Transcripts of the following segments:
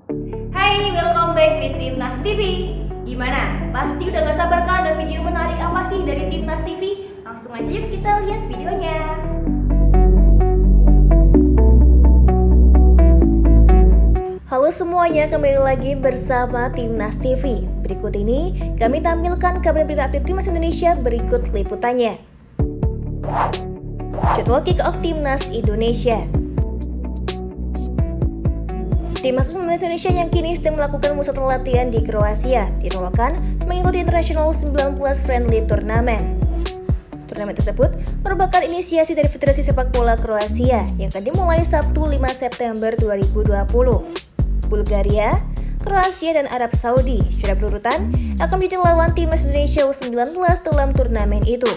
Hai, welcome back with Timnas TV. Gimana? Pasti udah gak sabar kan ada video menarik apa sih dari Timnas TV? Langsung aja yuk kita lihat videonya. Halo semuanya, kembali lagi bersama Timnas TV. Berikut ini kami tampilkan kabar berita update Timnas Indonesia berikut liputannya. Jadwal kick-off Timnas Indonesia. Timnas Indonesia yang kini sedang melakukan musyawarah latihan di Kroasia ditolakkan mengikuti International 19 Friendly Tournament. Turnamen tersebut merupakan inisiasi dari Federasi Sepak Bola Kroasia yang akan dimulai Sabtu 5 September 2020. Bulgaria, Kroasia, dan Arab Saudi secara berurutan akan menjadi lawan Timnas Indonesia U19 dalam turnamen itu.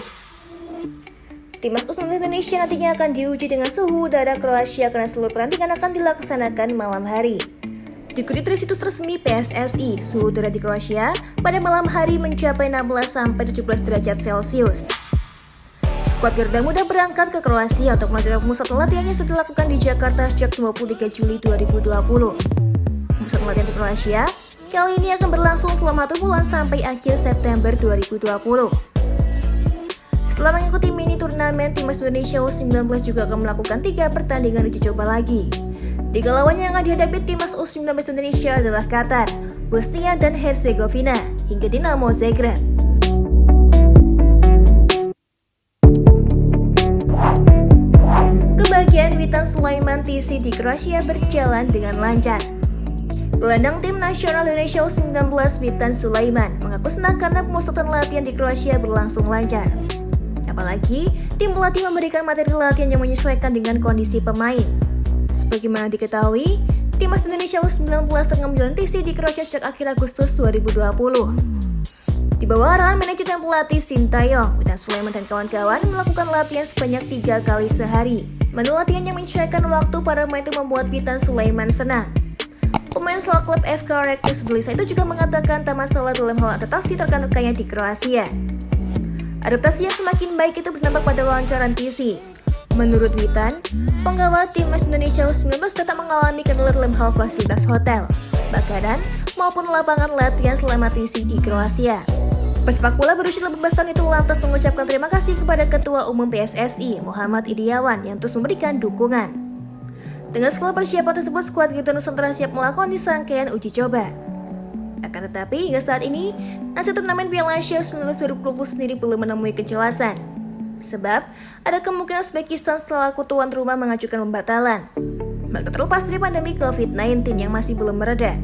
Timnas U19 Indonesia nantinya akan diuji dengan suhu udara Kroasia karena seluruh pertandingan akan dilaksanakan malam hari. Dikutip dari situs resmi PSSI, suhu udara di Kroasia pada malam hari mencapai 16-17 derajat Celcius. Skuad Garuda Muda berangkat ke Kroasia untuk melanjutkan musyawarah latihan yang sudah dilakukan di Jakarta sejak 23 Juli 2020. Musyawarah latihan di Kroasia kali ini akan berlangsung selama 1 bulan sampai akhir September 2020. Setelah mengikuti mini turnamen, Timnas Indonesia U19 juga akan melakukan 3 pertandingan uji coba lagi. 3 lawannya yang akan dihadapi Timnas U19 Indonesia adalah Qatar, Bosnia dan Herzegovina, hingga Dinamo Zagreb. Kebagian Witan Sulaiman TC di Kroasia berjalan dengan lancar. Gelandang tim nasional Indonesia U19 Witan Sulaiman mengaku senang karena pemusatan latihan di Kroasia berlangsung lancar. Apalagi, tim pelatih memberikan materi latihan yang menyesuaikan dengan kondisi pemain. Sebagaimana diketahui, Timnas Indonesia U19 tengah menjalani TC di Kroasia sejak akhir Agustus 2020. Di bawah arahan manajemen pelatih Sintayong, Witan Sulaiman dan kawan-kawan melakukan latihan sebanyak 3 kali sehari. Menu latihan yang menyesuaikan waktu para pemain itu membuat Witan Sulaiman senang. Pemain asal klub FK Rektus Sudlisa itu juga mengatakan tak masalah dalam hal adaptasi rekan-rekannya di Kroasia. Adaptasi yang semakin baik itu berdampak pada lancaran TC. Menurut Witan, penggawa Timnas Indonesia U19 tetap mengalami kendala dalam hal fasilitas hotel, makanan, maupun lapangan latihan selama TC di Kroasia. Pesepak bola berusia 18 tahun itu lantas mengucapkan terima kasih kepada Ketua Umum PSSI, Muhammad Iryawan, yang terus memberikan dukungan. Dengan skala persiapan tersebut, skuad Garuda Nusantara siap melakukan serangkaian uji coba. Akan tetapi, hingga saat ini, nasib turnamen Piala Asia U19 2020 sendiri belum menemui kejelasan. Sebab, ada kemungkinan Uzbekistan selaku tuan rumah mengajukan pembatalan. Maka terlepas dari pandemi COVID-19 yang masih belum mereda.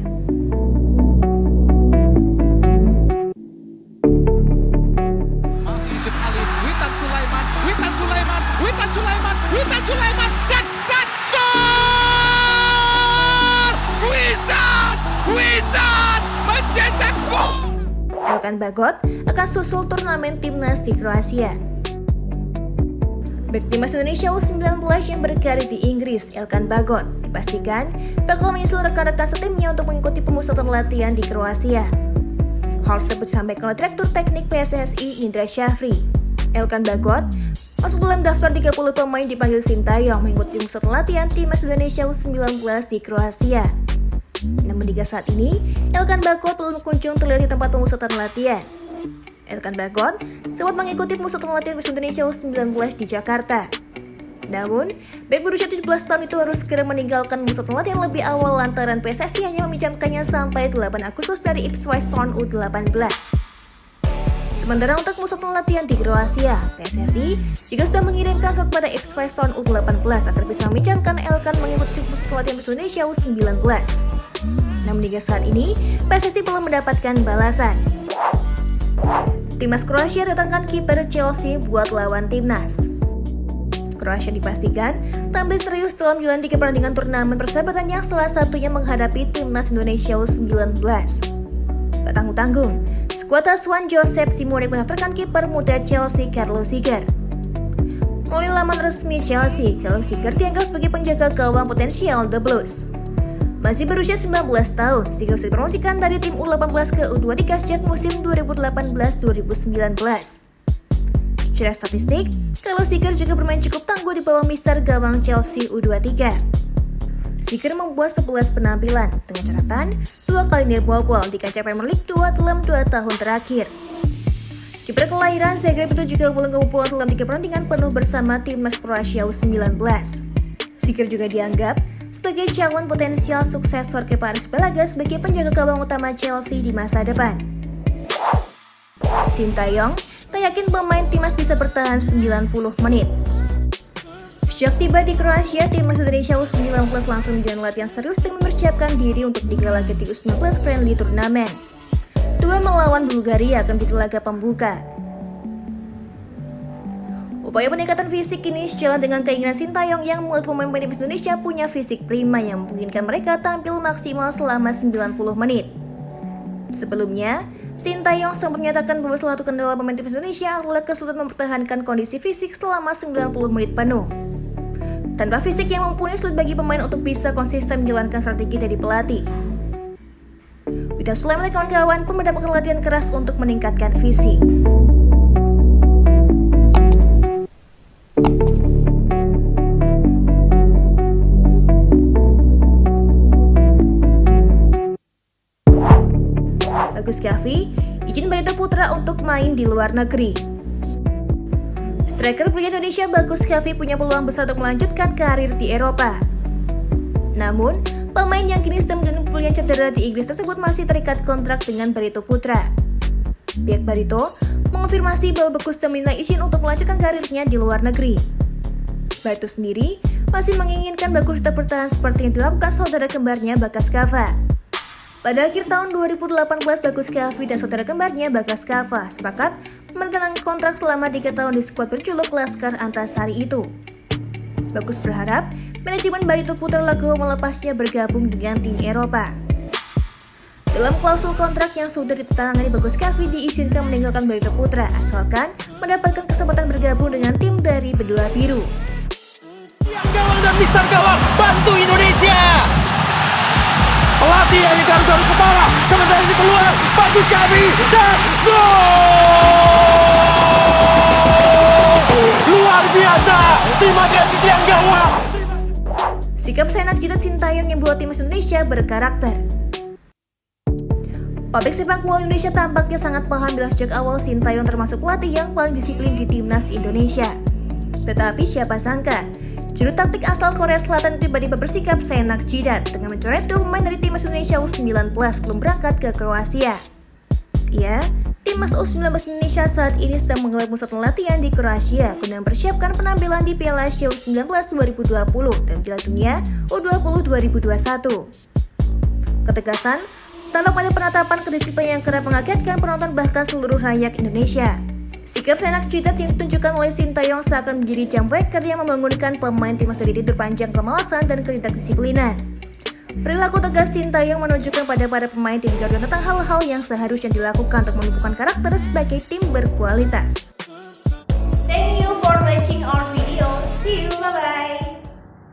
Yusuf Ali, Witan Sulaiman, dan gol! Witan mencetak gol! Elkan Bagot akan susul turnamen Timnas di Kroasia. Bek Timnas Indonesia U19 yang berkarir di Inggris, Elkan Bagot, dipastikan bakal menyusul rekan-rekan setimnya untuk mengikuti pemusatan latihan di Kroasia. Hal tersebut disampaikan oleh Direktur Teknik PSSI Indra Syafri. Elkan Bagot masuk dalam daftar 30 pemain dipanggil Sintayong mengikuti pemusatan latihan Timnas Indonesia U19 di Kroasia. Namun hingga saat ini, Elkan Bagot belum kunjung terlihat di tempat pemusatan latihan. Elkan Bagot sempat mengikuti pemusatan latihan Timnas Indonesia U19 di Jakarta. Namun, bek berusia 17 tahun itu harus segera meninggalkan pemusatan latihan lebih awal lantaran PSSI hanya meminjamkannya sampai 8 Agustus dari Ipswich Town U18. Sementara untuk pemusatan latihan di Kroasia, PSSI juga sudah mengirimkan surat pada Ipswich Town U18 agar bisa meminjamkan Elkan mengikuti pemusatan latihan Indonesia U19. Namun hingga saat ini, PSSI belum mendapatkan balasan. Timnas Kroasia datangkan kiper Chelsea buat lawan Timnas. Kroasia dipastikan tampil serius dalam jalan 3 pertandingan turnamen persahabatan yang salah satunya menghadapi Timnas Indonesia U19. Tak tanggung-tanggung, skuad asuhan Josep Simone mendaftarkan kiper muda Chelsea Carlos Ziger. Melalui laman resmi Chelsea, Carlos Ziger dianggap sebagai penjaga gawang potensial The Blues. Masih berusia 19 tahun, Ziger sudah dipromosikan dari tim U18 ke U23 sejak musim 2018-2019. Secara statistik, Carlos Ziger juga bermain cukup tangguh di bawah mister gawang Chelsea U23. Siker membuat 11 penampilan dengan catatan 2 kali ngebobol di kancah Premier League 2 dalam 2 tahun terakhir. Kiper kelahiran Zagreb itu juga belum kebobolan dalam 3 pertandingan penuh bersama timnas Kroasia U19. Siker juga dianggap sebagai calon potensial suksesor Kepa Arrizabalaga sebagai penjaga gawang utama Chelsea di masa depan. Sintayong tak yakin pemain timnas bisa bertahan 90 menit. Sejak tiba di Kroasia, timnas Indonesia U19 langsung menjalani latihan serius dengan mempersiapkan diri untuk digelar di U19 Friendly Turnamen. Dua melawan Bulgaria akan menjadi laga pembuka. Upaya peningkatan fisik ini sejalan dengan keinginan Sintayong yang membuat pemain-pemain timnas Indonesia punya fisik prima yang memungkinkan mereka tampil maksimal selama 90 menit. Sebelumnya, Sintayong sempat menyatakan bahwa salah satu kendala pemain timnas Indonesia adalah kesulitan mempertahankan kondisi fisik selama 90 menit penuh. Tanpa fisik yang mumpuni, sulit bagi pemain untuk bisa konsisten menjalankan strategi dari pelatih. Witan Sulaiman dan kawan-kawan pun mendapatkan latihan keras untuk meningkatkan fisik. Bagus Kaffi izin Barito Putra untuk main di luar negeri. Striker pria Indonesia Bagus Kaffi punya peluang besar untuk melanjutkan karir di Eropa. Namun, pemain yang kini sedang menjalani pemulihan cedera di Inggris tersebut masih terikat kontrak dengan Barito Putra. Pihak Barito mengonfirmasi bahwa Bagus sudah meminta izin untuk melanjutkan karirnya di luar negeri. Barito sendiri masih menginginkan Bagus tetap bertahan seperti yang dilakukan saudara kembarnya Bagas Kava. Pada akhir tahun 2018, Bagus Kaffi dan saudara kembarnya Bagas Kava sepakat menandatangani kontrak selama 3 tahun di skuad berjuluk Laskar Antasari itu. Bagus berharap manajemen Barito Putra Legowo melepasnya bergabung dengan tim Eropa. Dalam klausul kontrak yang sudah ditandatangani, Bagus Kaffi diizinkan meninggalkan Barito Putra asalkan mendapatkan kesempatan bergabung dengan tim dari Bedua Biru. Gawang dan misar gawang, bantu Indonesia. Pelatih yang garuk-garuk kepala, sementara ini peluang Bagus Kaffi dan gol! Luar biasa, terima kasih tiang gawang. Sikap Senak Jidat Sintayong yang membuat timnas Indonesia berkarakter. Pabrik sepak bola Indonesia tampaknya sangat paham bila sejak awal Sintayong termasuk pelatih yang paling disiplin di timnas Indonesia. Tetapi siapa sangka, juru taktik asal Korea Selatan tiba-tiba bersikap Senak Jidat dengan mencoret 2 pemain dari timnas Indonesia U19 belum berangkat ke Kroasia. Ya, timnas U19 Indonesia saat ini sedang menggelar pusat latihan di Kroasia guna mempersiapkan penampilan di Piala Asia U19 2020 dan Piala Dunia U20 2021. Ketegasan tampak pada penetapan kedisiplinan yang kerap mengagetkan penonton bahkan seluruh rakyat Indonesia. Sikap Senak Jidat yang ditunjukkan oleh Sintayong seakan menjadi jambreaker yang membangunkan pemain timnas dari tidur panjang kemalasan dan ketidakdisiplinan. Perilaku tegas Sintayong menunjukkan pada para pemain tim Garuda tentang hal-hal yang seharusnya dilakukan untuk menumbuhkan karakter sebagai tim berkualitas.